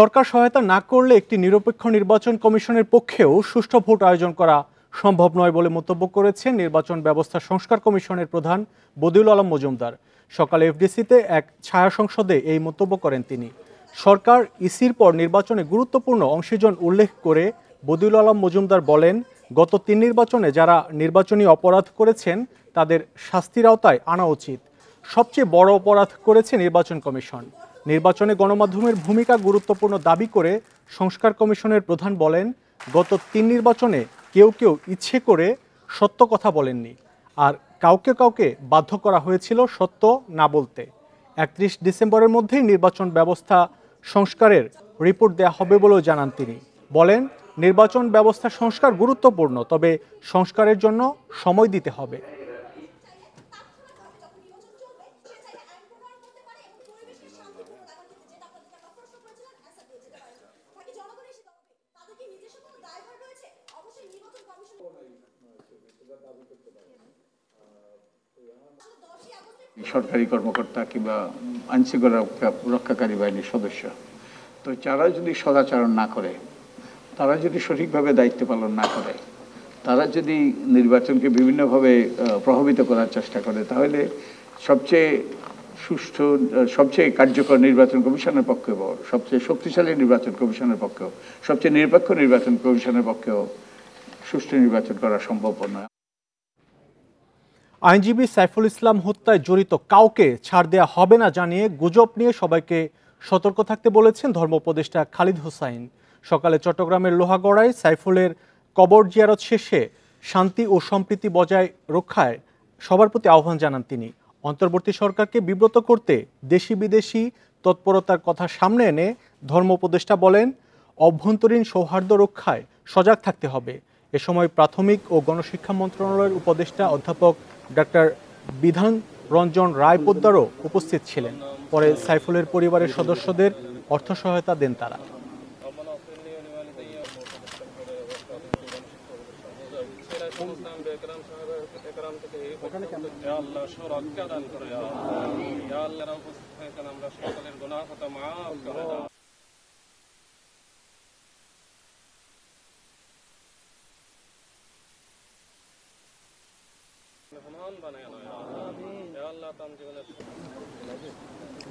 সরকার সহায়তা না করলে একটি নিরপেক্ষ নির্বাচন কমিশনের পক্ষেও সুষ্ঠু ভোট আয়োজন করা সম্ভব নয় বলে মন্তব্য করেছেন নির্বাচন ব্যবস্থা সংস্কার কমিশনের প্রধান বদিউল আলম মজুমদার। সকালে এফডিসিতে এক ছায়া সংসদে এই মন্তব্য করেন তিনি। সরকার ইসির পর নির্বাচনে গুরুত্বপূর্ণ অংশীজন উল্লেখ করে বদিউল আলম মজুমদার বলেন, গত 3 নির্বাচনে যারা নির্বাচনী অপরাধ করেছেন তাদের শাস্তির আওতায় আনা উচিত। সবচেয়ে বড় অপরাধ করেছে নির্বাচন কমিশন। নির্বাচনে গণমাধ্যমের ভূমিকা গুরুত্বপূর্ণ দাবি করে সংস্কার কমিশনের প্রধান বলেন, গত 3 নির্বাচনে কেউ ইচ্ছে করে সত্য কথা বলেননি, আর কাউকে বাধ্য করা হয়েছিল সত্য না বলতে। 31 ডিসেম্বরের মধ্যেই নির্বাচন ব্যবস্থা সংস্কারের রিপোর্ট দেওয়া হবে বলেও জানান তিনি। বলেন, নির্বাচন ব্যবস্থা সংস্কার গুরুত্বপূর্ণ, তবে সংস্কারের জন্য সময় দিতে হবে। সরকারি কর্মকর্তা কিংবা আইনশৃঙ্খলা রক্ষাকারী বাহিনীর সদস্য, তো যারা যদি সদাচরণ না করে, তারা যদি সঠিকভাবে দায়িত্ব পালন না করে, তারা যদি নির্বাচনকে বিভিন্নভাবে প্রভাবিত করার চেষ্টা করে, তাহলে সবচেয়ে সুষ্ঠু, সবচেয়ে কার্যকর নির্বাচন কমিশনের পক্ষেও, সবচেয়ে শক্তিশালী নির্বাচন কমিশনের পক্ষেও, সবচেয়ে নিরপেক্ষ নির্বাচন কমিশনের পক্ষেও সুষ্ঠু নির্বাচন করা সম্ভব নয়। আইনজীবী সাইফুল ইসলাম হত্যায় জড়িত কাউকে ছাড় দেওয়া হবে না জানিয়ে গুজব নিয়ে সবাইকে সতর্ক থাকতে বলেছেন ধর্ম উপদেষ্টা খালিদ হোসাইন। সকালে চট্টগ্রামের লোহাগড়ায় সাইফুলের কবর জিয়ারত শেষে শান্তি ও সম্প্রীতি বজায় রক্ষায় সবার প্রতি আহ্বান জানান তিনি। অন্তর্বর্তী সরকারকে বিব্রত করতে দেশি বিদেশি তৎপরতার কথা সামনে এনে ধর্ম উপদেষ্টা বলেন, অভ্যন্তরীণ সৌহার্দ্য রক্ষায় সজাগ থাকতে হবে। এ সময় প্রাথমিক ও গণশিক্ষা মন্ত্রণালয়ের উপদেষ্টা অধ্যাপক ডাক্তার বিধান রঞ্জন রায় পোদ্দারও উপস্থিত ছিলেন। পরে সাইফুলের পরিবারের সদস্যদের অর্থ সহায়তা দেন তারা।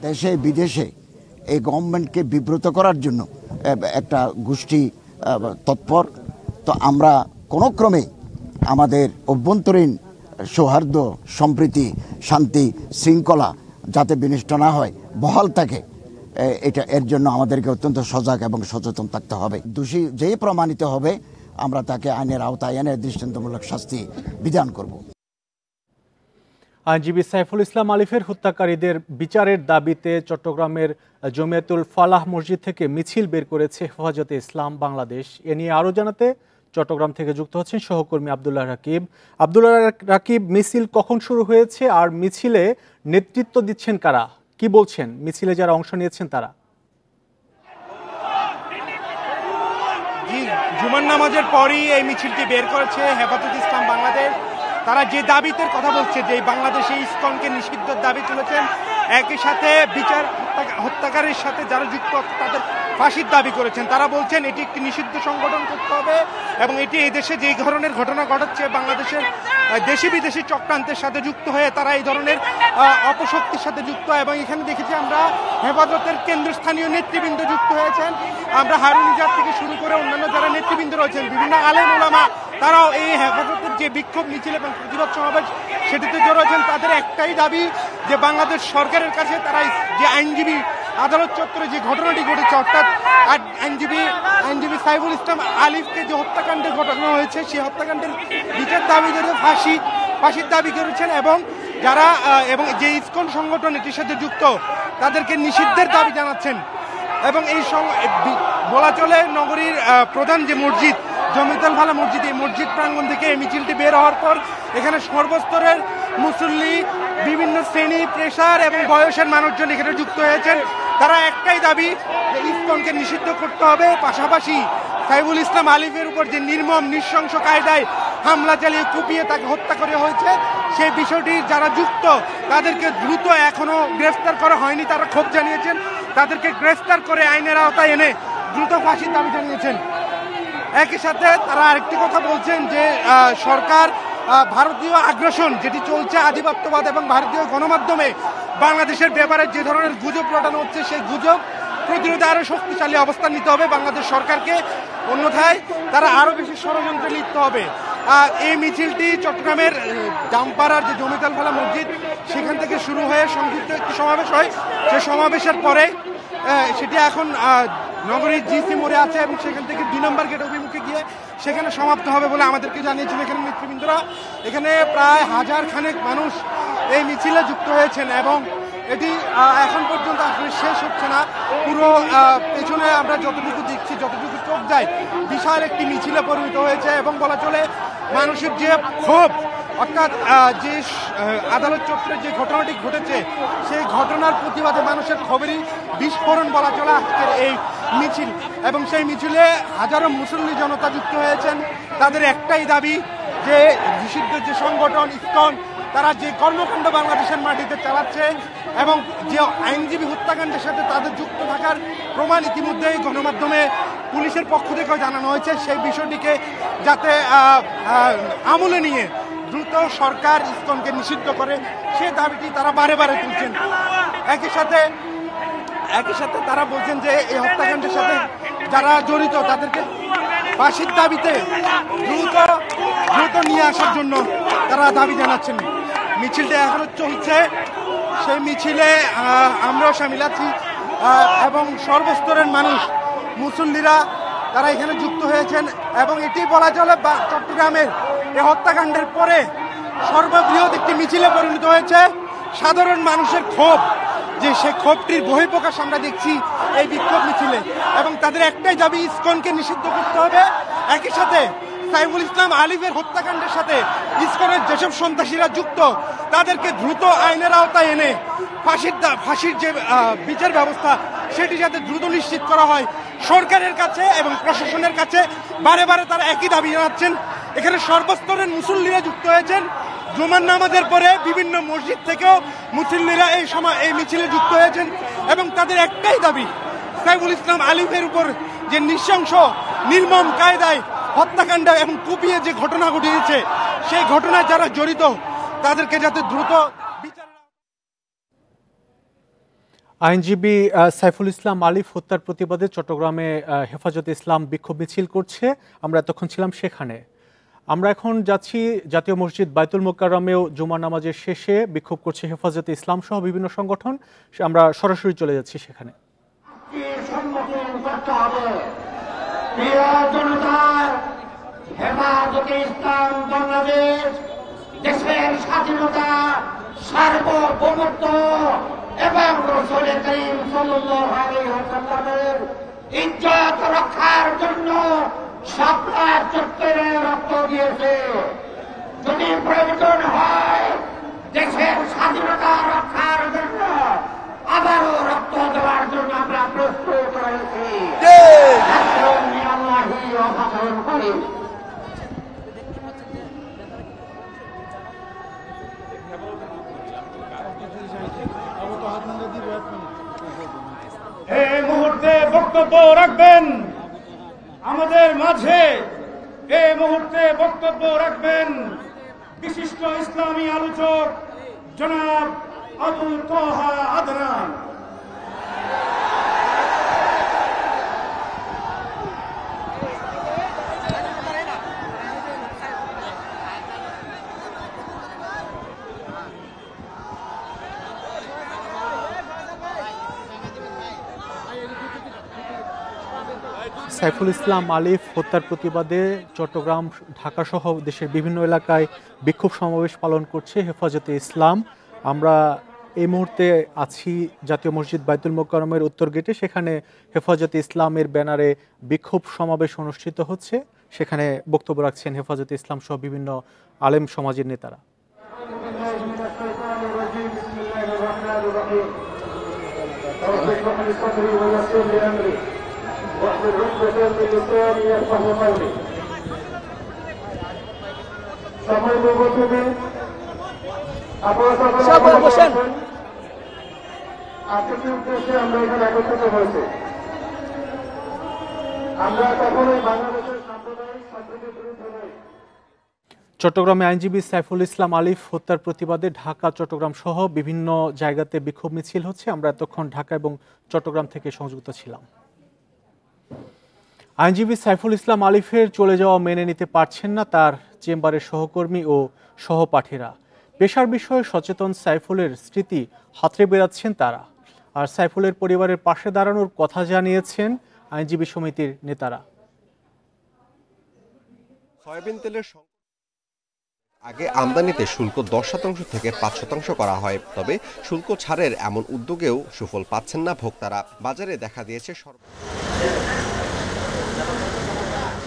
দেশে বিদেশে এই গভর্নমেন্টকে বিব্রত করার জন্য একটা গোষ্ঠী তৎপর। তো আমরা কোনো ক্রমে আমাদের অভ্যন্তরীণ সৌহার্দ্য, সম্প্রীতি, শান্তি, শৃঙ্খলা যাতে বিনষ্ট না হয়, বহাল থাকে, এর জন্য আমাদেরকে অত্যন্ত সজাগ এবং সচেতন থাকতে হবে। দোষী যেই প্রমাণিত হবে আমরা তাকে আইনের আওতায় এনে দৃষ্টান্তমূলক শাস্তি বিধান করব। আইনজীবী সাইফুল ইসলাম আলিফের হত্যাকারীদের বিচারের দাবিতে চট্টগ্রামের জমিয়াতুল ফালাহ মসজিদ থেকে মিছিল বের করেছে হেফাজতে ইসলাম বাংলাদেশ। এ নিয়ে আরও জানাতে চট্টগ্রাম থেকে যুক্ত হচ্ছেন সহকর্মী আব্দুল্লাহ রাকিব। আব্দুল্লাহ রাকিব, মিছিল কখন শুরু হয়েছে আর মিছিলে নেতৃত্ব দিচ্ছেন কারা? কি বলছেন মিছিলে যারা অংশ নিয়েছেন তারা? জুমার নামাজের পরই এই মিছিলটি বের করেছে হেফাজতে ইসলাম বাংলাদেশ। তারা যে দাবিতে কথা বলছে, যে বাংলাদেশে ইসকনকে নিষিদ্ধের দাবি তুলেছেন, একই সাথে বিচার হত্যাকারীর সাথে যারা যুক্ত তাদের ফাঁসির দাবি করেছেন। তারা বলছেন এটি একটি নিষিদ্ধ সংগঠন করতে হবে এবং এটি এই দেশে যে ধরনের ঘটনা ঘটাচ্ছে, বাংলাদেশের দেশি বিদেশি চক্রান্তের সাথে যুক্ত হয়ে তারা এই ধরনের অপশক্তির সাথে যুক্ত। এবং এখানে দেখেছি আমরা হেফাজতের কেন্দ্রস্থানীয় নেতৃবৃন্দ যুক্ত হয়েছেন। আমরা হারুন ইজাদ থেকে শুরু করে অন্যান্য যারা নেতৃবৃন্দ রয়েছেন, বিভিন্ন আলেম ওলামা, তারাও এই হেফাজতের যে বিক্ষোভ মিছিল এবং প্রতিবাদ সমাবেশ সেটিতে জড়িয়েছেন। তাদের একটাই দাবি যে বাংলাদেশ সরকারের কাছে তারা যে আইনজীবী আদালত চত্বরে যে ঘটনাটি ঘটেছে, অর্থাৎ আইনজীবী সাইফুল ইসলাম আলিফকে যে হত্যাকাণ্ডের ঘটনা হয়েছে, সেই হত্যাকাণ্ডের বিচার দাবি করে ফাঁসির দাবি করেছেন এবং যারা এবং যে ইসকন সংগঠন এটির সাথে যুক্ত তাদেরকে নিষিদ্ধের দাবি জানাচ্ছেন। এবং এই বলা চলে নগরীর প্রধান যে মসজিদ জমিয়াতুল ফালাহ মসজিদ, এই মসজিদ প্রাঙ্গণ থেকে এই মিছিলটি বের হওয়ার পর এখানে সর্বস্তরের মুসল্লি, বিভিন্ন শ্রেণী, পেশার এবং বয়সের মানুষজন এখানে যুক্ত হয়েছেন। তারা একটাই দাবি যে ইসকনকে নিষিদ্ধ করতে হবে, পাশাপাশি সাইফুল ইসলাম আলিফের উপর যে নির্মম নৃশংস কায়দায় হামলা চালিয়ে কুপিয়ে তাকে হত্যা করা হয়েছে, সেই বিষয়টি যারা যুক্ত তাদেরকে দ্রুত এখনো গ্রেফতার করা হয়নি, তারা ক্ষোভ জানিয়েছেন। তাদেরকে গ্রেফতার করে আইনের আওতায় এনে দ্রুত ফাঁসির দাবি জানিয়েছেন। একই সাথে তারা আরেকটি কথা বলছেন যে সরকার ভারতীয় আগ্রাসন যেটি চলছে, আধিপত্যবাদ এবং ভারতীয় গণমাধ্যমে বাংলাদেশের ব্যাপারে যে ধরনের গুজব রটানো হচ্ছে, সেই গুজব প্রতিরোধে আরও শক্তিশালী অবস্থান নিতে হবে বাংলাদেশ সরকারকে, অন্যথায় তারা আরও বেশি ষড়যন্ত্রে লিপ্ত হবে। এই মিছিলটি চট্টগ্রামের জামপাড়ার যে জমিতাল ফালা মসজিদ সেখান থেকে শুরু হয়ে সংক্ষিপ্ত একটি সমাবেশ হয়। সেই সমাবেশের পরে সেটি এখন নগরীর জিসি মোড়ে আছে এবং সেখান থেকে 2 নম্বর গেট অভিমুখে গিয়ে সেখানে সমাপ্ত হবে বলে আমাদেরকে জানিয়েছিল এখানে নেতৃবৃন্দরা। এখানে প্রায় 1000 খানেক মানুষ এই মিছিলে যুক্ত হয়েছেন এবং এটি এখন পর্যন্ত আসলে শেষ হচ্ছে না। পুরো পেছনে আমরা যতটুকু দেখছি, যতটুকু চোখ যায়, বিশাল একটি মিছিলে পরিণত হয়েছে এবং বলা চলে মানুষের যে ক্ষোভ, অর্থাৎ যে আদালত চত্বরে যে ঘটনাটি ঘটেছে সেই ঘটনার প্রতিবাদে মানুষের ক্ষোভেরই বিস্ফোরণ বলা চলে আজকের এই মিছিল। এবং সেই মিছিলে হাজারো মুসল্লি জনতা যুক্ত হয়েছেন। তাদের একটাই দাবি যে নিষিদ্ধ যে সংগঠন ইসকন তারা যে কর্মকাণ্ড বাংলাদেশের মাটিতে চালাচ্ছে এবং যে আইনজীবী হত্যাকাণ্ডের সাথে তাদের যুক্ত থাকার প্রমাণ ইতিমধ্যেই গণমাধ্যমে পুলিশের পক্ষ থেকেও জানানো হয়েছে, সেই বিষয়টিকে যাতে আমলে নিয়ে দ্রুত সরকার ইসকনকে নিষিদ্ধ করে সে দাবিটি তারা বারে বারে তুলছেন। একই সাথে তারা বলছেন যে এই হত্যাকাণ্ডের সাথে যারা জড়িত তাদেরকে ফাঁসির দাবিতে দ্রুত নিয়ে আসার জন্য তারা দাবি জানাচ্ছেন। মিছিলটা এখনো চলছে, সেই মিছিলে আমরাও সামিল আছি এবং সর্বস্তরের মানুষ, মুসল্লিরা তারা এখানে যুক্ত হয়েছেন এবং এটি বলা চলে চট্টগ্রামের এই হত্যাকাণ্ডের পরে সর্ববৃহৎ একটি মিছিলে পরিণত হয়েছে। সাধারণ মানুষের ক্ষোভ, যে সে ক্ষোভটির বহিঃপ্রকাশ আমরা দেখছি এই বিক্ষোভ মিছিলে এবং তাদের একটাই দাবি ইসকনকে নিষিদ্ধ করতে হবে। একই সাথে সাইফুল ইসলাম আলিফের হত্যাকাণ্ডের সাথে ইসকনের যেসব সন্ত্রাসীরা যুক্ত তাদেরকে দ্রুত আইনের আওতায় এনে ফাঁসির যে বিচার ব্যবস্থা সেটি যাতে দ্রুত নিশ্চিত করা হয় সরকারের কাছে এবং প্রশাসনের কাছে বারে বারে তারা একই দাবি জানাচ্ছেন। এখানে সর্বস্তরের মুসল্লিরা যুক্ত হয়েছেন। জুমার নামাজের পরে বিভিন্ন মসজিদ থেকেও মুসল্লিরা এই মিছিলে যুক্ত হয়েছেন এবং তাদের একটাই দাবি সাইফুল ইসলাম আলিফের উপর যে নৃশংস নির্মম কায়দায় হত্যাকাণ্ড এবং কুপিয়ে যে ঘটনা ঘটিয়েছে সেই ঘটনায় যারা জড়িত তাদেরকে যাতে দ্রুত বিচার। আইনজীবী সাইফুল ইসলাম আলিফ হত্যার প্রতিবাদে চট্টগ্রামে হেফাজতে ইসলাম বিক্ষোভ মিছিল করছে। আমরা এতক্ষণ ছিলাম সেখানে। আমরা এখন যাচ্ছি জাতীয় মসজিদ বাইতুল মোকাররমেও জুমার নামাজের শেষে বিক্ষোভ করছে হেফাজতে ইসলাম সহ বিভিন্ন সংগঠন। আমরা সরাসরি চলে যাচ্ছি সেখানে। হেফাজতে ইসলাম বাংলাদেশ দেশের স্বাধীনতা, সার্বভৌমত্ব এবং রাসূল করিম সাল্লাল্লাহু আলাইহি ওয়াসাল্লামের ইজ্জত রক্ষার জন্য শাপলা চত্বরে রক্ত দিয়েছে। যদি প্রয়োজন হয় দেশের স্বাধীনতা রক্ষার জন্য আবারও রক্ত দেওয়ার জন্য আমরা প্রস্তুত রয়েছি। এই মুহূর্তে বক্তব্য রাখবেন আমাদের মাঝে, এই মুহূর্তে বক্তব্য রাখবেন বিশিষ্ট ইসলামী আলোচক জনাব আবু তোহা আদনান। সাইফুল ইসলাম আলিফ হত্যার প্রতিবাদে চট্টগ্রাম, ঢাকা সহ দেশের বিভিন্ন এলাকায় বিক্ষোভ সমাবেশ পালন করছে হেফাজতে ইসলাম। আমরা এই মুহূর্তে আছি জাতীয় মসজিদ বাইতুল মোকাররমের উত্তর গেটে। সেখানে হেফাজতে ইসলামের ব্যানারে বিক্ষোভ সমাবেশ অনুষ্ঠিত হচ্ছে। সেখানে বক্তব্য রাখছেন হেফাজতে ইসলাম সহ বিভিন্ন আলেম সমাজের নেতারা। আর্থিক উদ্দেশ্যে আমরা এখানে একত্রিত হয়েছি। আমরা কখনোই বাংলাদেশের সাম্প্রদায়িক সম্প্রীতির বিরুদ্ধে নই। চট্টগ্রামে আইনজীবী সাইফুল ইসলাম আলিফ হত্যার প্রতিবাদে ঢাকা চট্টগ্রাম সহ বিভিন্ন জায়গাতে বিক্ষোভ মিছিল হচ্ছে। আমরা এতক্ষণ ঢাকা এবং চট্টগ্রাম থেকে সংযুক্ত ছিলাম। আইনজীবী সাইফুল ইসলাম আলিফের চলে যাওয়া মেনে নিতে পারছেন না তার চেম্বারের সহকর্মী ও সহপাঠীরা। পেশার বিষয়ে সচেতন সাইফুলের স্মৃতি হাতড়ে বেড়াচ্ছেন তারা। আর সাইফুলের পরিবারের পাশে দাঁড়ানোর কথা জানিয়েছেন আইনজীবী সমিতির নেতারা। সয়াবিন তেলের আগে আমদানিতে শুল্ক 10% থেকে 5% করা হয়, তবে শুল্ক ছাড়ের এমন উদ্যোগেও সুফল পাচ্ছেন না ভোক্তারা। বাজারে দেখা দিয়েছে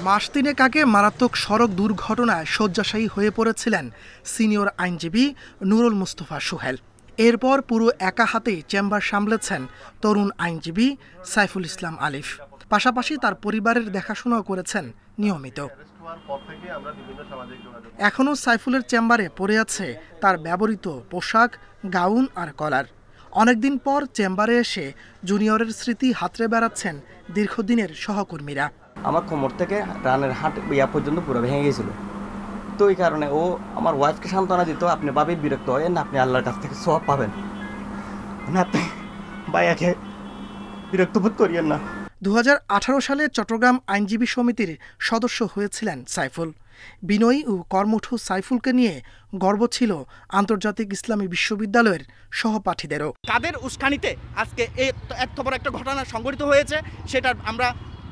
মাস তিনেক আগে মারাত্মক সড়ক দুর্ঘটনায় শয্যাশায়ী হয়ে পড়েছিলেন সিনিয়র আইনজীবী নুরুল মুস্তফা সোহেল। এরপর পুরো একা হাতেই চেম্বার সামলেছেন তরুণ আইনজীবী সাইফুল ইসলাম আলিফ। পাশাপাশি তার পরিবারের দেখাশোনাও করেছেন নিয়মিত। এখনও সাইফুলের চেম্বারে পড়ে আছে তার ব্যবহৃত পোশাক, গাউন আর কলার। অনেকদিন পর চেম্বারে এসে জুনিয়রের স্মৃতি হাতড়ে বেড়াচ্ছেন দীর্ঘদিনের সহকর্মীরা। আমার কোমর থেকে রানের হাট ইয়া পর্যন্ত পুরো ভেঙে গেছিল, তো এই কারণে ও আমার ওয়াইফকে সান্ত্বনা দিত, আপনি ভাবি বিরক্ত হয়ে না, আপনি আল্লাহর কাছ থেকে সওয়াব পাবেন না, আপনি ভাইয়াকে বিরক্ত বোধ করিয়েন না। 2018 সালে চট্টগ্রাম আইনজীবী সমিতির সদস্য হয়েছিলেন সাইফুল। বিনয়ী ও কর্মঠ সাইফুলকে নিয়ে গর্ব ছিল আন্তর্জাতিক ইসলামী বিশ্ববিদ্যালয়ের সহপাঠীদেরও। কাদের উস্কানিতে আজকে এত বড় একটা ঘটনা সংঘটিত হয়েছে, সেটা আমরা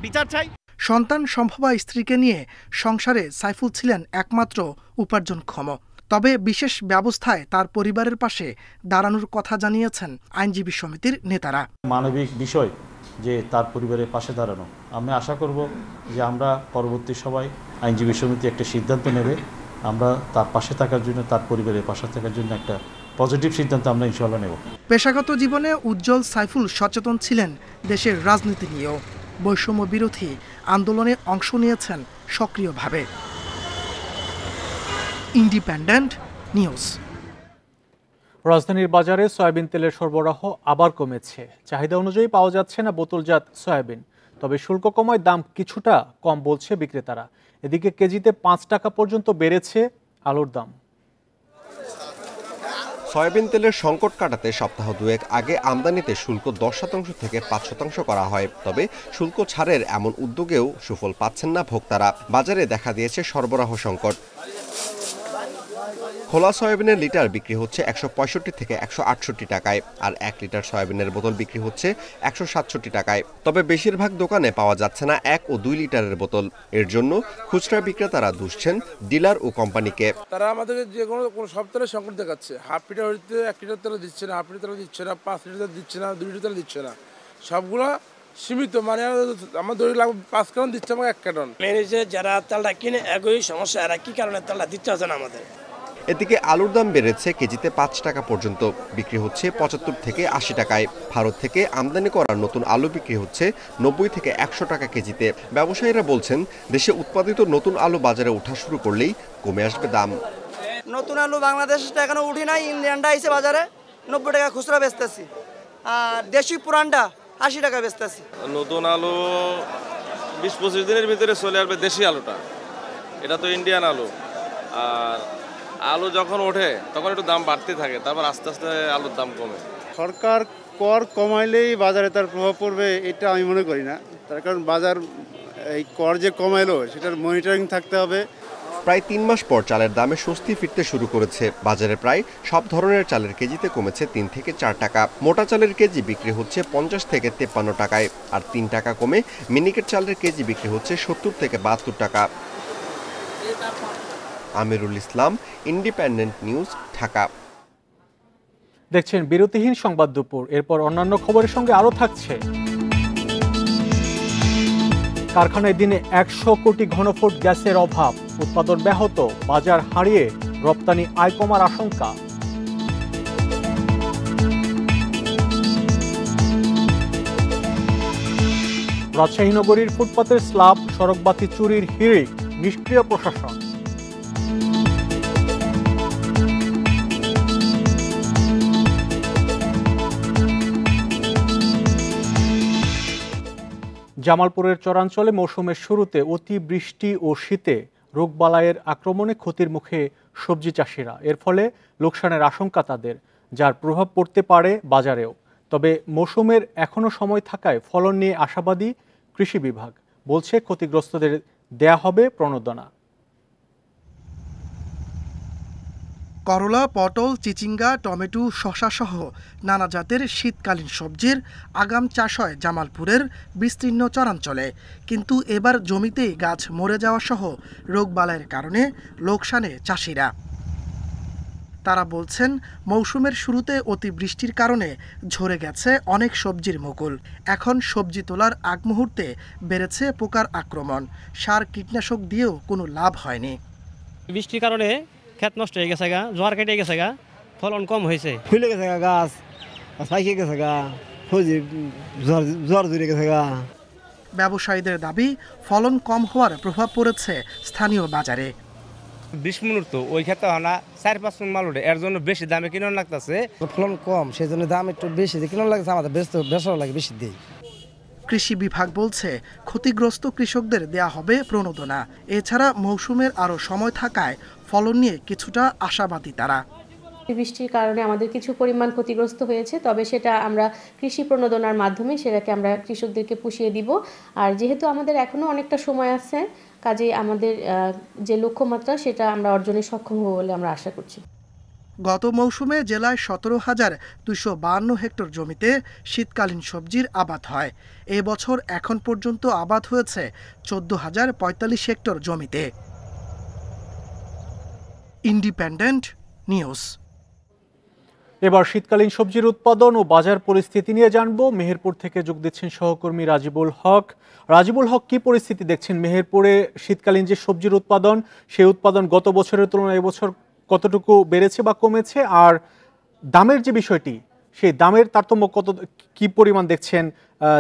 বিচার চাই। সন্তান সম্ভবা স্ত্রীকে নিয়ে সংসারে সাইফুল ছিলেন একমাত্র উপার্জনক্ষম। তবে বিশেষ ব্যবস্থায় তার পরিবারের পাশে দাঁড়ানোর কথা জানিয়েছেন আইনজীবী সমিতির নেতারা। মানবিক বিষয় যে তার পরিবারের পাশে দাঁড়ানো, আমি আশা করব যে আমরা পরবর্তী সবাই আইনজীবী সমিতি একটা সিদ্ধান্ত নেবে, আমরা তার পাশে থাকার জন্য, তার পরিবারের পাশে থাকার জন্য একটা পজিটিভ সিদ্ধান্ত আমরা ইনশাআল্লাহ নেব। পেশাগত জীবনে উজ্জ্বল সাইফুল সচেতন ছিলেন দেশের রাজনীতি নিয়েও। বৈষম্য বিরোধী আন্দোলনে অংশ নিয়েছেন সক্রিয়ভাবে। Independent news. রাজধানীর বাজারে সয়াবিন তেলের সরবরাহ আবার কমেছে। চাহিদা অনুযায়ী পাওয়া যাচ্ছে না বোতলজাত সয়াবিন, তবে শুল্ক কমায় দাম কিছুটা কম বলছে বিক্রেতারা। এদিকে কেজিতে 5 টাকা পর্যন্ত বেড়েছে আলুর দাম। সয়াবিন তেলের সংকট কাটাতে সপ্তাহ দুয়েক আগে আমদানিতে শুল্ক 10% থেকে 5% করা হয়, তবে শুল্ক ছাড়ের এমন উদ্যোগেও সুফল পাচ্ছেন না ভোক্তারা। বাজারে দেখা দিয়েছে সরবরাহ সংকট। খোলা সয়াবিনের লিটার বিক্রি হচ্ছে 165 থেকে 168 টাকায়, আর 1 লিটার সয়াবিনের বোতল বিক্রি হচ্ছে 167 টাকায়। তবে বেশিরভাগ দোকানে পাওয়া যাচ্ছে না 1 ও 2 লিটারের বোতল। এর জন্য খুচরা বিক্রেতারা দুষছেন ডিলার ও কোম্পানিকে। তারা আমাদের যে কোনো সব তেলের সংকট দেখাচ্ছে। হাফ লিটার হইতে 1 লিটার তেল দিচ্ছে না, হাফ লিটার তেল দিচ্ছে না, 5 লিটার দিচ্ছে না, 2 লিটার তেল দিচ্ছে না, সবগুলো সীমিত। মানে আমার 2 লাখ 5 কার্টন দিচ্ছে, আমাকে 1 কার্টন। যারা তেলটা কিনে একই সমস্যা, এরা কি কারণে তেলটা দিচ্ছে না আমাদের। এদিকে আলুর দাম বেড়েছে কেজিতে 5 টাকা পর্যন্ত, বিক্রি হচ্ছে 75 থেকে 80 টাকায়। ভারত থেকে আমদানি করা নতুন আলু বিক্রি হচ্ছে 90 থেকে 100 টাকা কেজিতে। ব্যবসায়ীরা বলছেন, দেশে উৎপাদিত নতুন আলু বাজারে ওঠা শুরু করলেই কমে আসবে দাম। নতুন আলু বাংলাদেশটা এখনো উঠি নাই, ইন্ডিয়ানটা আইছে বাজারে 90 টাকা খুচরা বেচতেছি, আর দেশি পুরানটা 80 টাকা বেচতেছি। নতুন আলু 20-25 দিনের ভিতরে চলে আসবে দেশি আলুটা, এটা তো ইন্ডিয়ান আলু। আর আলু যখন ওঠে তখন একটু দাম বাড়তে থাকে, তারপর আস্তে আস্তে আলুর দাম কমে। সরকার কর কমাইলেই বাজারে তার প্রভাব পড়বে এটা আমি মনে করি না। তার কারণ বাজার এই কর যে কমাইলো সেটার মনিটরিং থাকতে হবে। প্রায় 3 মাস পর চালের দামে স্বস্তি ফিরতে শুরু করেছে। বাজারে প্রায় সব ধরনের চালের কেজিতে কমেছে 3 থেকে 4 টাকা। মোটা চালের কেজি বিক্রি হচ্ছে 50 থেকে 53 টাকায়, আর 3 টাকা কমে মিনিকেট চালের কেজি বিক্রি হচ্ছে 70 থেকে 72 টাকা। Amirul Islam, independent news, Dhaka. দেখছেন বিরতিহীন সংবাদ দুপুর। এরপর অন্যান্য খবরের সঙ্গে আরও থাকছে। কারখানায় দিনে 100 কোটি ঘনফুট গ্যাসের অভাব, উৎপাদন ব্যাহত, বাজার হারিয়ে রপ্তানি আয় কমার আশঙ্কা। রাজশাহী নগরীর ফুটপাতের স্ল্যাব, সড়কবাতি চুরির হিড়িক, নিষ্ক্রিয় প্রশাসন। জামালপুরের চরাঞ্চলে মৌসুমের শুরুতে অতি বৃষ্টি ও শীতে রোগবালাইয়ের আক্রমণে ক্ষতির মুখে সবজি চাষিরা। এর ফলে লোকসানের আশঙ্কা তাদের, যার প্রভাব পড়তে পারে বাজারেও। তবে মৌসুমের এখনো সময় থাকায় ফলন নিয়ে আশাবাদী কৃষি বিভাগ। বলছে ক্ষতিগ্রস্তদের দেয়া হবে প্রণোদনা। করলা, পটল, চিচিঙ্গা, টমেটো, শসা সহ নানা জাতের শীতকালীন সবজির আগাম চাষ হয় জামালপুরের বিস্তীর্ণ চরাঞ্চলে। কিন্তু এবার জমিতেই গাছ মরে যাওয়া সহ রোগবালাইয়ের কারণে লোকসানে চাষিরা। তারা বলছেন, মৌসুমের শুরুতে অতিবৃষ্টির কারণে ঝরে গেছে অনেক সবজির মুকুল। এখন সবজি তোলার আগ মুহূর্তে বেড়েছে পোকার আক্রমণ। সার কীটনাশক দিয়েও কোনো লাভ হয়নি। বৃষ্টির কারণে ক্ষেত নষ্ট হয়ে গেছে গা, জোয়ার কেটে গেছে গা, ফলন কম হয়েছে, ফুলে গেছে গা, গাছ পাইকে গেছে গা, জোয়ার জুড়ে গেছে গা। ব্যবসায়ীদের দাবি, ফলন কম হওয়ার প্রভাব পড়েছে স্থানীয় বাজারে। 20 মিনিট তো ওই ক্ষেত্রে না 4-5 মণ মাল ওঠে, এর জন্য বেশি দামে কিনে লাগতেছে। ফলন কম, সেই জন্য দাম একটু বেশি দিয়ে কিনে লাগছে, আমাদের বেচা লাগে বেশি দিয়ে। কৃষি বিভাগ বলছে, ক্ষতিগ্রস্ত কৃষকদের দেয়া হবে প্রণোদনা। এছাড়া মৌসুমের আরও সময় থাকায় ফলন নিয়ে কিছুটা আশাবাদী তারা। বৃষ্টির কারণে আমাদের কিছু পরিমাণ ক্ষতিগ্রস্ত হয়েছে, তবে সেটা আমরা কৃষি প্রণোদনার মাধ্যমে সেটাকে আমরা কৃষকদেরকে পুষিয়ে দিব। আর যেহেতু আমাদের এখনো অনেকটা সময় আছে, কাজে আমাদের যে লক্ষ্যমাত্রা সেটা আমরা অর্জনে সক্ষম হব বলে আমরা আশা করছি। গত মৌসুমে জেলায় 17,252 হেক্টর জমিতে শীতকালীন সবজির আবাদ হয়। এবছর এখন পর্যন্ত আবাদ হয়েছে 14,045 হেক্টর জমিতে। Independent news. এবার শীতকালীন সবজির উৎপাদন ও বাজার পরিস্থিতি নিয়ে জানবো। মেহেরপুর থেকে যোগ দিচ্ছেন সহকর্মী রাজিবুল হক। রাজিবুল হক, কি পরিস্থিতি দেখছেন মেহেরপুরে? শীতকালীন যে সবজির উৎপাদন, সেই উৎপাদন গত বছরের তুলনায় এবছর কতটুকু বেড়েছে বা কমেছে? আর দামের যে বিষয়টি, সেই দামের তারতম্য কি পরিমাণ দেখছেন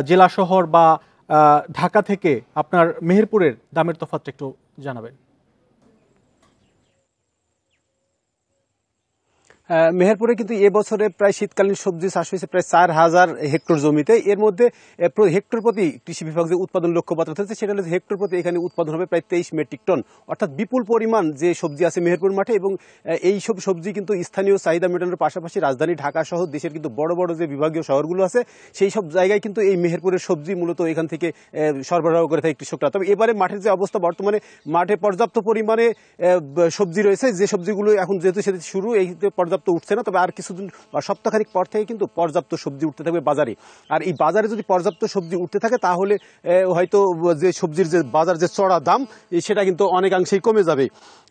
জেলা শহর বা ঢাকা থেকে? আপনার মেহেরপুরের দামের তফাৎটা একটু জানাবেন। মেহেরপুরে কিন্তু এবছরে প্রায় শীতকালীন সবজি চাষ হয়েছে প্রায় 4,000 হেক্টর জমিতে। এর মধ্যে হেক্টর প্রতি কৃষি বিভাগ যে উৎপাদন লক্ষ্যমাত্রা হচ্ছে সেটা হচ্ছে হেক্টর প্রতি এখানে উৎপাদন হবে প্রায় 23 মেট্রিক টন, অর্থাৎ বিপুল পরিমাণ যে সবজি আছে মেহেরপুর মাঠে। এবং এই সব সবজি কিন্তু স্থানীয় চাহিদা মেটানোর পাশাপাশি রাজধানী ঢাকা সহ দেশের কিন্তু বড় বড় যে বিভাগীয় শহরগুলো আছে সেই সব জায়গায় কিন্তু এই মেহেরপুরের সবজি মূলত এখান থেকে সরবরাহ করে থাকে কৃষকরা। তবে এবারে মাঠের যে অবস্থা, বর্তমানে মাঠে পর্যাপ্ত পরিমাণে সবজি রয়েছে, যে সবজিগুলো এখন যেহেতু সেটা শুরু, এই পর্যাপ্ত উঠছে না, তবে আর কিছুদিন বা সপ্তাহখানিক পর থেকে কিন্তু পর্যাপ্ত সবজি উঠতে থাকবে বাজারে। আর এই বাজারে যদি পর্যাপ্ত সবজি উঠতে থাকে তাহলে হয়তো যে সবজির যে বাজার যে চড়া দাম সেটা কিন্তু অনেকাংশেই কমে যাবে।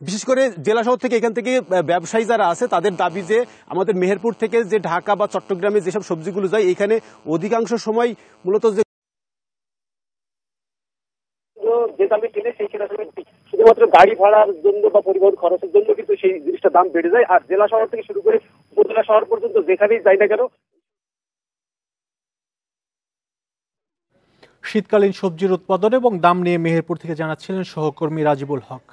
বিশেষ করে জেলা শহর থেকে এখান থেকে ব্যবসায়ী যারা আছে তাদের দাবি যে আমাদের মেহেরপুর থেকে যে ঢাকা বা চট্টগ্রামে যেসব সবজিগুলো যায় এখানে অধিকাংশ সময় মূলত যে দামে কিনে সেই কিনা শুধুমাত্র গাড়ি ভাড়ার জন্য বা পরিবহন খরচের জন্য কিন্তু সেই জিনিসটা দাম বেড়ে যায়। আর জেলা শহর থেকে শুরু করে উপজেলা শহর পর্যন্ত যেখানেই যাই না কেন। শীতকালীন সবজির উৎপাদন এবং দাম নিয়ে মেহেরপুর থেকে জানাচ্ছিলেন সহকর্মী রাজিবুল হক।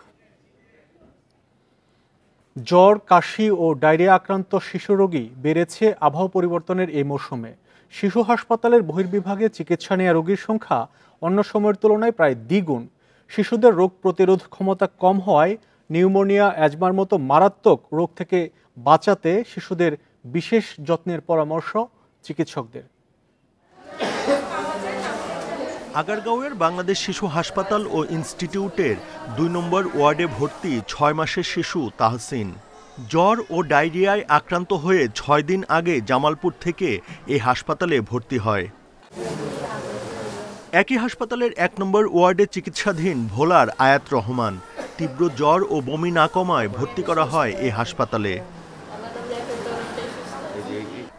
জ্বর, কাশি ও ডায়রিয়া আক্রান্ত শিশু রোগী বেড়েছে আবহাওয়া পরিবর্তনের এই মৌসুমে। শিশু হাসপাতালের বহির্বিভাগে চিকিৎসা নেওয়া রোগীর সংখ্যা অন্য সময়ের তুলনায় প্রায় দ্বিগুণ। শিশুদের রোগ প্রতিরোধ ক্ষমতা কম হওয়ায় নিউমোনিয়া, অ্যাজমার মতো মারাত্মক রোগ থেকে বাঁচাতে শিশুদের বিশেষ যত্নের পরামর্শ চিকিৎসকদের। আগারগাঁওয়ের বাংলাদেশ শিশু হাসপাতাল ও ইনস্টিটিউটের 2 নম্বর ওয়ার্ডে ভর্তি 6 মাসের শিশু তাহসিন। জ্বর ও ডায়রিয়ায় আক্রান্ত হয়ে 6 দিন আগে জামালপুর থেকে এই হাসপাতালে ভর্তি হয়। একই হাসপাতালের 1 নম্বর ওয়ার্ডে চিকিৎসাধীন ভোলার আয়াত রহমান। তীব্র জ্বর ও বমি না কমায় ভর্তি করা হয় এই হাসপাতালে।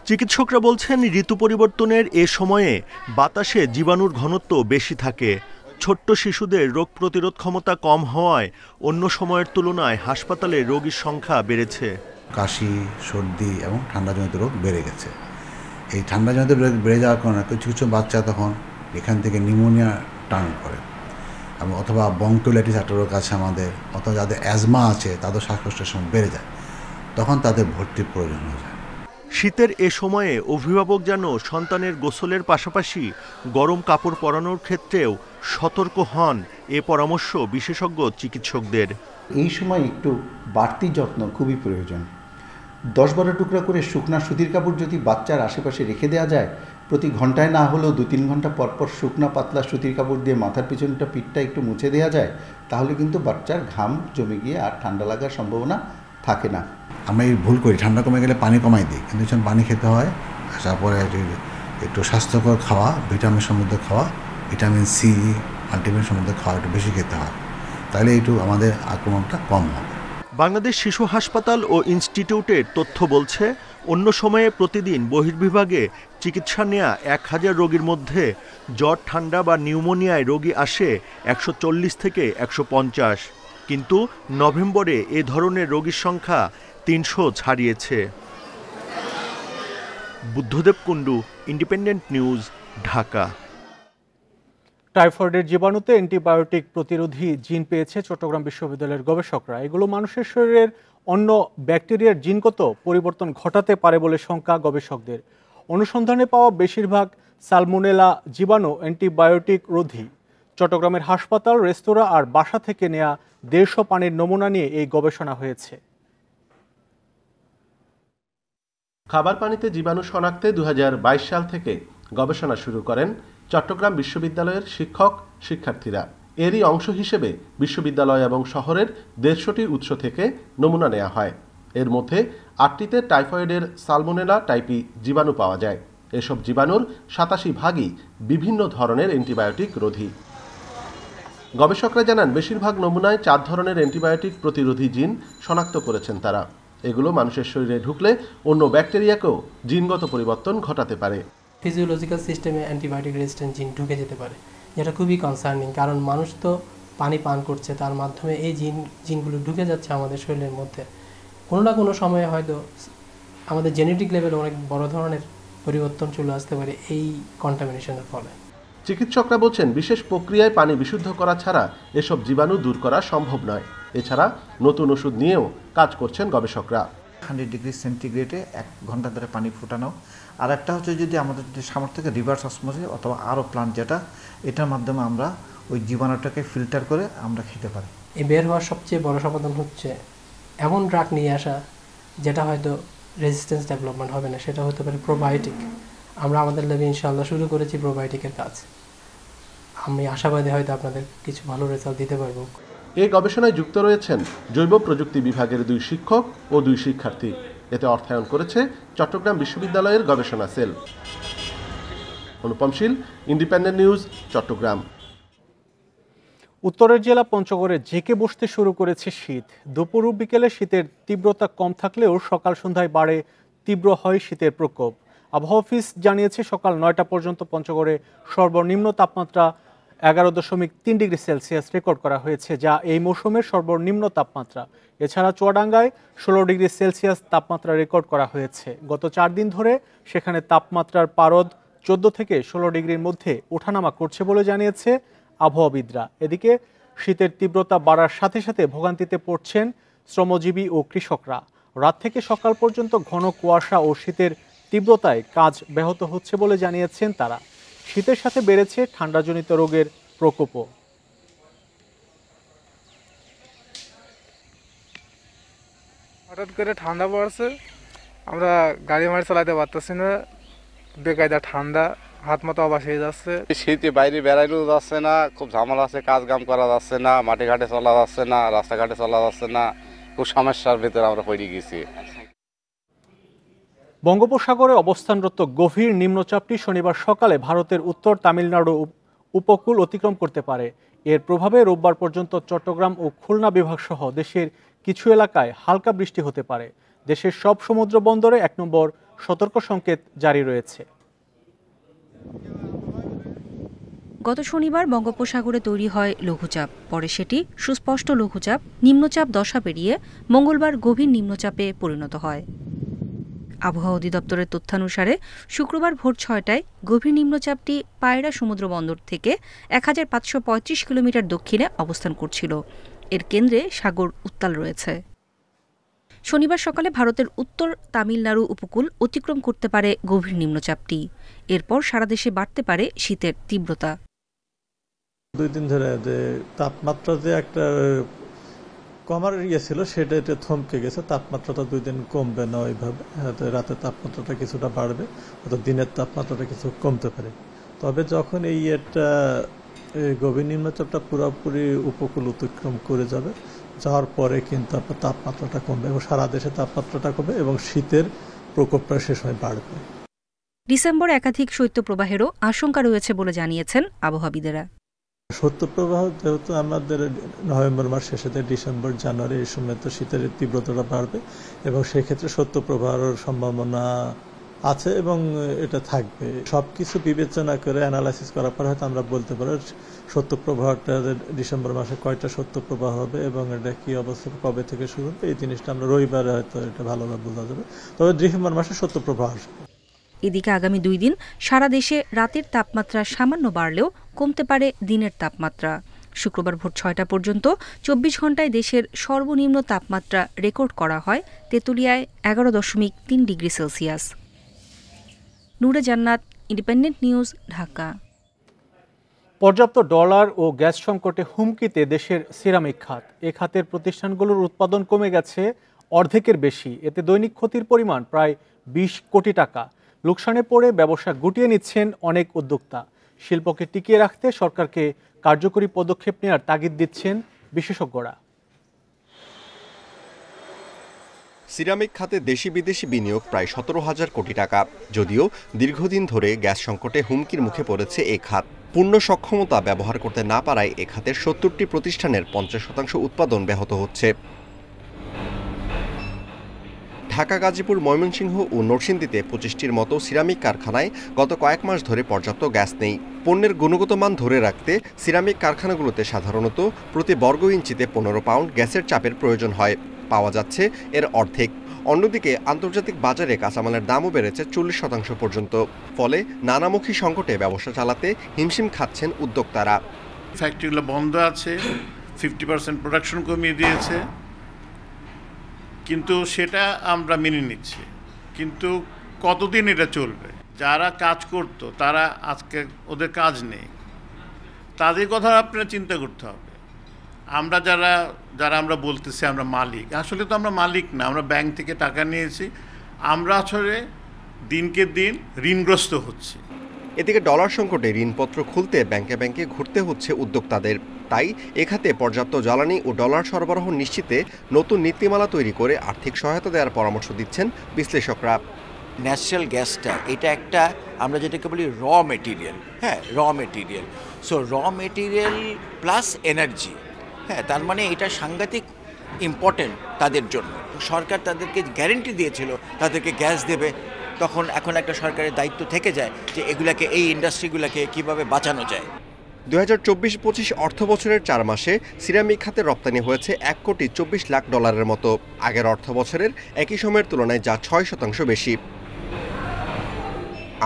চিকিৎসকরা বলছেন, ঋতু পরিবর্তনের এ সময়ে বাতাসে জীবাণুর ঘনত্ব বেশি থাকে। ছোট্ট শিশুদের রোগ প্রতিরোধ ক্ষমতা কম হওয়ায় অন্য সময়ের তুলনায় হাসপাতালে রোগীর সংখ্যা বেড়েছে। কাশি, সর্দি এবং ঠান্ডাজনিত রোগ বেড়ে গেছে। এই ঠান্ডাজনিত রোগ বেড়ে যাওয়ার কারণে কিছু কিছু বাচ্চা তখন এখান থেকে নিউমোনিয়া টার্ন করে, এবং অথবা বঙ্কিওলাইটিস একটা রোগ আছে আমাদের, অথবা যাদের অ্যাজমা আছে তাদের শ্বাসকষ্টের সময় বেড়ে যায়, তখন তাদের ভর্তির প্রয়োজন হয়ে যায়। শীতের এ সময়ে অভিভাবক যেন সন্তানের গোসলের পাশাপাশি গরম কাপড় পরানোর ক্ষেত্রেও সতর্ক হন, এ পরামর্শ বিশেষজ্ঞ চিকিৎসকদের। এই সময় একটু বাড়তি যত্ন খুবই প্রয়োজন। 10-12 টুকরা করে শুকনা সুতির কাপড় যদি বাচ্চার আশেপাশে রেখে দেওয়া যায়, প্রতি ঘন্টায় না হলেও 2-3 ঘন্টা পরপর শুকনা পাতলা সুতির কাপড় দিয়ে মাথার পিছনটা পিঠটা একটু মুছে দেওয়া যায়, তাহলে কিন্তু বাচ্চার ঘাম জমে গিয়ে আর ঠান্ডা লাগার সম্ভাবনা থাকে না। আমরা এই ভুল করি, ঠান্ডা কমে গেলে পানি কমাই দিই, কিন্তু যখন পানি খেতে হয় তারপরে একটু স্বাস্থ্যকর খাওয়া, ভিটামিন সমৃদ্ধ খাওয়া, ভিটামিন সি, মাল্টিভিটামিন সমৃদ্ধ খাওয়া একটু বেশি খেতে হয়, তাহলে একটু আমাদের আক্রমণটা কম হবে। বাংলাদেশ শিশু হাসপাতাল ও ইনস্টিটিউটের তথ্য বলছে, অন্য সময়ে প্রতিদিন বহির্বিভাগে চিকিৎসা নেওয়া 1000 রোগীর মধ্যে জ্বর, ঠান্ডা বা নিউমোনিয়ায় রোগী আসে 140 থেকে 150, কিন্তু নভেম্বরে এ ধরনের রোগীর সংখ্যা 300 ছাড়িয়েছে। Buddhadeb Kundu, independent news, Dhaka. টাইফয়েডের জীবাণুতে অ্যান্টিবায়োটিক প্রতিরোধী জিন পেয়েছে চট্টগ্রাম বিশ্ববিদ্যালয়ের গবেষকরা। এগুলো মানুষের শরীরের অন্য ব্যাকটেরিয়ার জিনগত পরিবর্তন ঘটাতে পারে বলে শঙ্কা গবেষকদের। অনুসন্ধানে পাওয়া বেশিরভাগ সালমোনেলা জীবাণু অ্যান্টিবায়োটিক রোধী। চট্টগ্রামের হাসপাতাল, রেস্তোরাঁ আর বাসা থেকে নেয়া 150 পানির নমুনা নিয়ে এই গবেষণা হয়েছে। খাবার পানিতে জীবাণু শনাক্তে 2022 সাল থেকে গবেষণা শুরু করেন চট্টগ্রাম বিশ্ববিদ্যালয়ের শিক্ষক শিক্ষার্থীরা। এরই অংশ হিসেবে বিশ্ববিদ্যালয় এবং শহরের 150টি উৎস থেকে নমুনা নেওয়া হয়। এর মধ্যে 8টিতে টাইফয়েডের সালমোনেলা টাইপি জীবাণু পাওয়া যায়। এসব জীবাণুর 87 ভাগই বিভিন্ন ধরনের অ্যান্টিবায়োটিক রোধী। গবেষকরা জানান, বেশিরভাগ নমুনায় 4 ধরনের অ্যান্টিবায়োটিক প্রতিরোধী জিন শনাক্ত করেছেন তারা। এগুলো মানুষের শরীরে ঢুকলে অন্য ব্যাকটেরিয়াকেও জিনগত পরিবর্তন ঘটাতে পারে। ফিজিওলজিক্যাল সিস্টেমে অ্যান্টিবায়োটিক রেজিস্ট্যান্ট জিন ঢুকে যেতে পারে, যেটা খুবই কনসার্নিং। কারণ মানুষ তো পানি পান করছে, তার মাধ্যমে এই জিনগুলো ঢুকে যাচ্ছে আমাদের শরীরের মধ্যে। কোনো না কোনো সময়ে হয়তো আমাদের জেনেটিক লেভেলে অনেক বড় ধরনের পরিবর্তন চলে আসতে পারে এই কন্টামিনেশনের ফলে। চিকিৎসকরা বলছেন, বিশেষ প্রক্রিয়ায় পানি বিশুদ্ধ করা ছাড়া এসব জীবাণু দূর করা সম্ভব নয়। এছাড়া নতুন ওষুধ নিয়েও কাজ করছেন গবেষকরা। 100 ডিগ্রি সেন্টিগ্রেডে 1 ঘন্টা ধরে পানি ফুটানো, আর একটা হচ্ছে যদি আমাদের সামর্থ্যকে রিভার্স অসমোসিস অথবা আরও প্লান্ট, যেটা এটার মাধ্যমে আমরা ওই জীবাণুটাকে ফিল্টার করে আমরা খেতে পারি। এই বের হওয়ার সবচেয়ে বড় সমাধান হচ্ছে এমন ড্রাগ নিয়ে আসা যেটা হয়তো রেজিস্ট্যান্স ডেভেলপমেন্ট হবে না, সেটা হতে পারে প্রোবায়োটিক। আমরা আমাদের ল্যাবে ইনশাআল্লাহ শুরু করেছি প্রোবায়োটিকের কাজ। আমি আশাবাদী হয়তো আপনাদের কিছু ভালো রেজাল্ট দিতে পারবো। এই গবেষণায় যুক্ত রয়েছেন জৈব প্রযুক্তি বিভাগের 2 শিক্ষক ও 2 শিক্ষার্থী। এতে অর্থায়ন করেছে চট্টগ্রাম বিশ্ববিদ্যালয়ের গবেষণা সেল। অনুপম শীল, ইন্ডিপেন্ডেন্ট নিউজ, চট্টগ্রাম। উত্তরের জেলা পঞ্চগড়ে জেঁকে বসতে শুরু করেছে শীত। দুপুর ও বিকেলে শীতের তীব্রতা কম থাকলেও সকাল সন্ধ্যায় বাড়ে তীব্র হয় শীতের প্রকোপ। আবহাওয়া অফিস জানিয়েছে, সকাল 9টা পর্যন্ত পঞ্চগড়ে সর্বনিম্ন তাপমাত্রা 11.3 ডিগ্রি সেলসিয়াস রেকর্ড করা হয়েছে, যা এই মৌসুমের সর্বনিম্ন তাপমাত্রা। এছাড়া চুয়াডাঙ্গায় 16 ডিগ্রি সেলসিয়াস তাপমাত্রা রেকর্ড করা হয়েছে। গত 4 দিন ধরে সেখানে তাপমাত্রার পারদ 14 থেকে 16 ডিগ্রির মধ্যে ওঠানামা করছে বলে জানিয়েছে আবহাওয়াবিদরা। এদিকে শীতের তীব্রতা বাড়ার সাথে সাথে ভোগান্তিতে পড়ছেন শ্রমজীবী ও কৃষকরা। রাত থেকে সকাল পর্যন্ত ঘন কুয়াশা ও শীতের তীব্রতায় কাজ ব্যাহত হচ্ছে বলে জানিয়েছেন তারা। শীতের সাথে বেড়েছে ঠান্ডাজনিত রোগের প্রকোপও। হঠাৎ করে ঠান্ডা পড়ছে, আমরা গাড়ি মাড়ি চালাতে পারতেছি না, বেকায়দা ঠান্ডা, হাত মাথা অবাস হয়ে যাচ্ছে। শীতে বাইরে বেড়াইলেও যাচ্ছে না, খুব ঝামেলা আছে, কাজ কাম করা যাচ্ছে না, মাঠে ঘাটে চলা যাচ্ছে না, রাস্তাঘাটে চলা যাচ্ছে না, খুব সমস্যার ভিতরে আমরা পড়ে গেছি। বঙ্গোপসাগরে অবস্থানরত গভীর নিম্নচাপটি শনিবার সকালে ভারতের উত্তর তামিলনাড়ু উপকূল অতিক্রম করতে পারে। এর প্রভাবে রোববার পর্যন্ত চট্টগ্রাম ও খুলনা বিভাগ সহ দেশের কিছু এলাকায় হালকা বৃষ্টি হতে পারে। দেশের সব সমুদ্র বন্দরে 1 নম্বর সতর্ক সংকেত জারি রয়েছে। গত শনিবার বঙ্গোপসাগরে তৈরি হয় লঘুচাপ, পরে সেটি সুস্পষ্ট লঘুচাপ নিম্নচাপ দশা পেরিয়ে মঙ্গলবার গভীর নিম্নচাপে পরিণত হয়। আবহাওয়া অধিদপ্তরের তথ্যানুসারে শুক্রবার ভোর 6টায় গভীর নিম্নচাপটি পায়রা সমুদ্র বন্দর থেকে 1535 কিলোমিটার দক্ষিণে অবস্থান করছিল। এর কেন্দ্রে সাগর উত্তাল রয়েছে। শনিবার সকালে ভারতের উত্তর তামিলনাড়ু উপকূল অতিক্রম করতে পারে গভীর নিম্নচাপটি। এরপর সারা দেশে বাড়তে পারে শীতের তীব্রতা। 2 দিন ধরে যে তাপমাত্রা যে একটা কমার ছিল সেটা থমকে গেছে। তাপমাত্রাটা 2 দিন কমবে না ওইভাবে, রাতে তাপমাত্রাটা কিছুটা বাড়বে, অর্থাৎ দিনের তাপমাত্রাটা কিছু কমতে পারে। তবে যখন এই গভীর নিম্নচাপটা পুরোপুরি উপকূল অতিক্রম করে যাবে, যাওয়ার পরে কিন্তু আপনার তাপমাত্রাটা কমবে এবং সারা দেশে তাপমাত্রাটা কমবে এবং শীতের প্রকোপটা সে সময় বাড়বে। ডিসেম্বর একাধিক শৈত্যপ্রবাহেরও আশঙ্কা রয়েছে বলে জানিয়েছেন আবহাওয়াবিদেরা। শৈত্যপ্রবাহ যেহেতু আমাদের নভেম্বর মাস শেষে ডিসেম্বর জানুয়ারি এই সময় তো শীতের তীব্রতাটা বাড়বে এবং সেক্ষেত্রে শৈত্যপ্রবাহের সম্ভাবনা আছে এবং এটা থাকবে। সবকিছু বিবেচনা করে অ্যানালাইসিস করার পর হয়তো আমরা বলতে পারি শৈত্যপ্রবাহটা ডিসেম্বর মাসে কয়টা শৈত্যপ্রবাহ হবে এবং এটা কি অবস্থা কবে থেকে শুরু হবে, এই জিনিসটা আমরা রবিবারে হয়তো এটা ভালোভাবে বোঝা যাবে। তবে ডিসেম্বর মাসে শৈত্যপ্রবাহ আসবে। এদিকে আগামী 2 দিন সারা দেশে রাতের তাপমাত্রা সামান্য বাড়লেও কমতে পারে দিনের তাপমাত্রা। শুক্রবার ভোর 6টা পর্যন্ত 24 ঘন্টায় দেশের সর্বনিম্ন তাপমাত্রা রেকর্ড করা হয় তেঁতুলিয়ায় 11.3 ডিগ্রি সেলসিয়াস। নূরে জান্নাত, ইন্ডিপেন্ডেন্ট নিউজ, ঢাকা। পর্যাপ্ত ডলার ও গ্যাস সংকটে হুমকিতে দেশের সিরামিক খাত। এ খাতের প্রতিষ্ঠানগুলোর উৎপাদন কমে গেছে অর্ধেকের বেশি। এতে দৈনিক ক্ষতির পরিমাণ প্রায় 20 কোটি টাকা। লোকসানে পড়ে ব্যবসা গুটিয়ে নিচ্ছেন অনেক উদ্যোক্তা। শিল্পকে টিকিয়ে রাখতে সরকারকে কার্যকরী পদক্ষেপ নেওয়ার তাগিদ দিচ্ছেন বিশেষজ্ঞরা। সিরামিক খাতে দেশি বিদেশি বিনিয়োগ প্রায় 17,000 কোটি টাকা। যদিও দীর্ঘদিন ধরে গ্যাস সংকটে হুমকির মুখে পড়েছে এই খাত। পূর্ণ সক্ষমতা ব্যবহার করতে না পারায় এ খাতের 70টি প্রতিষ্ঠানের 50% উৎপাদন ব্যাহত হচ্ছে। ঢাকা, গাজীপুর, ময়মনসিংহ ও নরসিংদীতে 25টির মতো সিরামিক কারখানায় গত কয়েক মাস ধরে পর্যাপ্ত গ্যাস নেই। পণ্যের গুণগত মান ধরে রাখতে সিরামিক কারখানাগুলোতে সাধারণত প্রতি বর্গ ইঞ্চিতে 15 পাউন্ড গ্যাসের চাপের প্রয়োজন হয়। পাওয়া যাচ্ছে এর অর্ধেক। অন্যদিকে আন্তর্জাতিক বাজারে কাঁচামালের দামও বেড়েছে 40% পর্যন্ত। ফলে নানামুখী সংকটে ব্যবসা চালাতে হিমশিম খাচ্ছেন উদ্যোক্তারা। ফ্যাক্টরিগুলো বন্ধ আছে, 50% প্রোডাকশন কমিয়ে দিয়েছে, কিন্তু সেটা আমরা মেনে নিচ্ছি। কিন্তু কতদিন এটা চলবে? যারা কাজ করতো তারা আজকে ওদের কাজ নেই, তাদের কথা আপনারা চিন্তা করতে হবে। আমরা যারা আমরা বলতেছি আমরা মালিক, আসলে তো আমরা মালিক না, আমরা ব্যাংক থেকে টাকা নিয়েছি। আমরা আসলে দিনকে দিন ঋণগ্রস্ত হচ্ছি। এদিকে ডলার সংকটে ঋণপত্র খুলতে ব্যাংকে ব্যাংকে ঘুরতে হচ্ছে উদ্যোক্তাদের। তাই এখাতে পর্যাপ্ত জ্বালানি ও ডলার সরবরাহ নিশ্চিতে নতুন নীতিমালা তৈরি করে আর্থিক সহায়তা দেওয়ার পরামর্শ দিচ্ছেন বিশ্লেষকরা। ন্যাচারাল গ্যাসটা এটা একটা আমরা যেটাকে বলি র মেটেরিয়াল, হ্যাঁ, র মেটেরিয়াল। সো র মেটেরিয়াল প্লাস এনার্জি, হ্যাঁ, তার মানে এটা সাংঘাতিক ইম্পর্টেন্ট তাদের জন্য। সরকার তাদেরকে গ্যারেন্টি দিয়েছিল তাদেরকে গ্যাস দেবে, তখন এখন একটা সরকারের দায়িত্ব থেকে যায় যে এগুলাকে, এই ইন্ডাস্ট্রিগুলোকে কিভাবে বাঁচানো যায়। 2024-25 অর্থ বছরের 4 মাসে সিরামিক খাতে রপ্তানি হয়েছে $1,24,00,000 মতো। আগের অর্থ বছরের একই সময়ের তুলনায় যা 6% বেশি।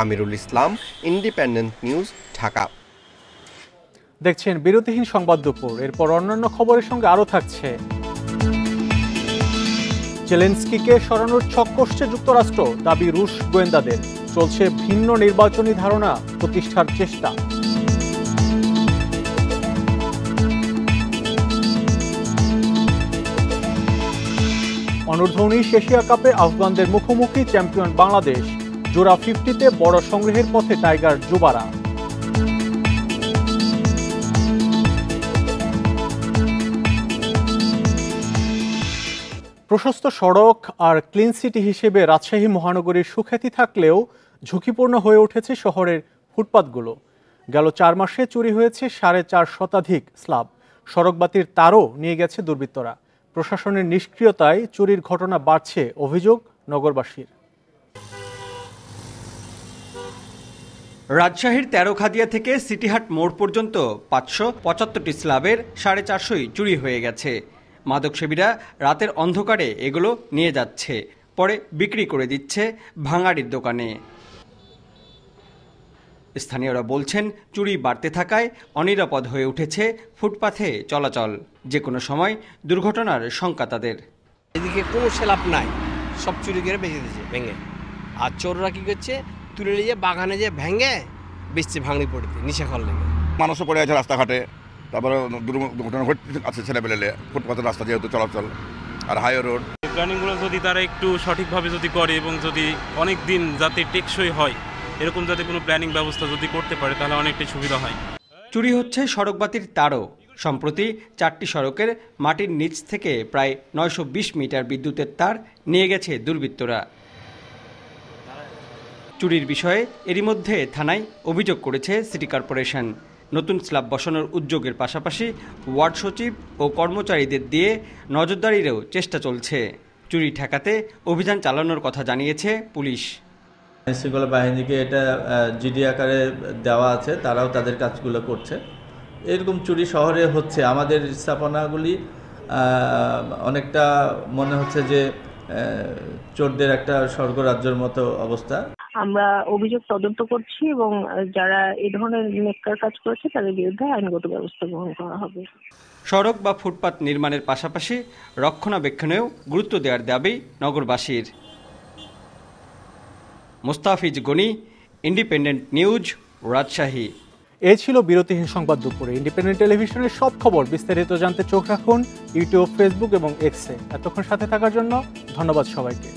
Amirul Islam, independent news, Dhaka. দেখছেন বিরতিহীন সংবাদ দুপুর। এরপর অন্যান্য খবরের সঙ্গে আরও থাকছে, জেলেনস্কিকে সরানোর ছক কষছে যুক্তরাষ্ট্র, দাবি রুশ গোয়েন্দাদের। চলছে ভিন্ন নির্বাচনী ধারণা প্রতিষ্ঠার চেষ্টা। অনূর্ধ্ব-19 এশিয়া কাপে আফগানদের মুখোমুখি চ্যাম্পিয়ন বাংলাদেশ। জোড়া 50-তে বড় সংগ্রহের পথে টাইগার যুবারা। প্রশস্ত সড়ক আর ক্লিন সিটি হিসেবে রাজশাহী মহানগরীর সুখ্যাতি থাকলেও ঝুঁকিপূর্ণ হয়ে উঠেছে শহরের ফুটপাতগুলো। গেল 4 মাসে চুরি হয়েছে 4.5 শতাধিক স্ল্যাব। সড়কবাতির তারও নিয়ে গেছে দুর্বৃত্তরা। প্রশাসনের নিষ্ক্রিয়তায় চুরির ঘটনা বাড়ছে, অভিযোগ নগরবাসীর। রাজশাহীর তেরোখাদিয়া থেকে সিটিহাট মোড় পর্যন্ত 575টি স্ল্যাবের 450ই চুরি হয়ে গেছে। মাদকসেবীরা রাতের অন্ধকারে এগুলো নিয়ে যাচ্ছে, পরে বিক্রি করে দিচ্ছে ভাঙাড়ির দোকানে। স্থানীয়রা বলছেন চুরি বাড়তে থাকায় অনিরাপদ হয়ে উঠেছে ফুটপাথে চলাচল। যে কোনো সময় দুর্ঘটনার শঙ্কা তাদের। এদিকে কোনো সেলাপ নাই, সব চুরি করে বেঁচে দিয়েছে ভেঙে। আর চোররা কি করছে, তুলে নিয়ে বাগানে যে ভেঙে বেচছে ভাঙড়ি পড়তে নিশা খাওয়ার লেগে। মানুষও পড়ে আছে রাস্তাঘাটে, তারপরে দুর্ঘটনা ঘটছে আছে ছেলেপেলে, ফুটপাতের রাস্তা যেহেতু চলাচল আর হাইওয়ে রোড। প্ল্যানিংগুলো যদি তারা একটু সঠিকভাবে যদি করে এবং যদি অনেক দিন যাতে টেকসই হয় এরকম যাতে কোনো প্ল্যানিং ব্যবস্থা যদি করতে পারে তাহলে অনেকটাই সুবিধা হয়। চুরি হচ্ছে সড়কবাতির তারও। সম্প্রতি 4টি সড়কের মাটির নিচ থেকে প্রায় 920 মিটার বিদ্যুতের তার নিয়ে গেছে দুর্বৃত্তরা। চুরির বিষয়ে এরই মধ্যে থানায় অভিযোগ করেছে সিটি কর্পোরেশন। নতুন স্ল্যাব বসানোর উদ্যোগের পাশাপাশি ওয়ার্ড সচিব ও কর্মচারীদের দিয়ে নজরদারিরও চেষ্টা চলছে। চুরি ঠেকাতে অভিযান চালানোর কথা জানিয়েছে পুলিশ। আইনশৃঙ্খলা বাহিনীকে এটা জিডি আকারে দেওয়া আছে, তারাও তাদের কাজগুলো করছে। এরকম চুরি শহরে হচ্ছে, আমাদের স্থাপনাগুলি অনেকটা মনে হচ্ছে যে চোরদের একটা স্বর্গরাজ্যের মতো অবস্থা। আমরা অভিযোগ তদন্ত করছি এবং যারা এই ধরনের নেককার কাজ করেছে তাদের বিরুদ্ধে আইনগত ব্যবস্থা গ্রহণ করা হবে। সড়ক বা ফুটপাত নির্মাণের পাশাপাশি রক্ষণাবেক্ষণেও গুরুত্ব দেওয়ার দাবি নগরবাসীর। Mostafiz Gani, independent news, Rajshahi. এই ছিল বিরতিহীন সংবাদ দুপুরে। ইন্ডিপেন্ডেন্ট টেলিভিশনের সব খবর বিস্তারিত জানতে চোখ রাখুন ইউটিউব, ফেসবুক এবং এক্সে। এতক্ষণ সাথে থাকার জন্য ধন্যবাদ সবাইকে।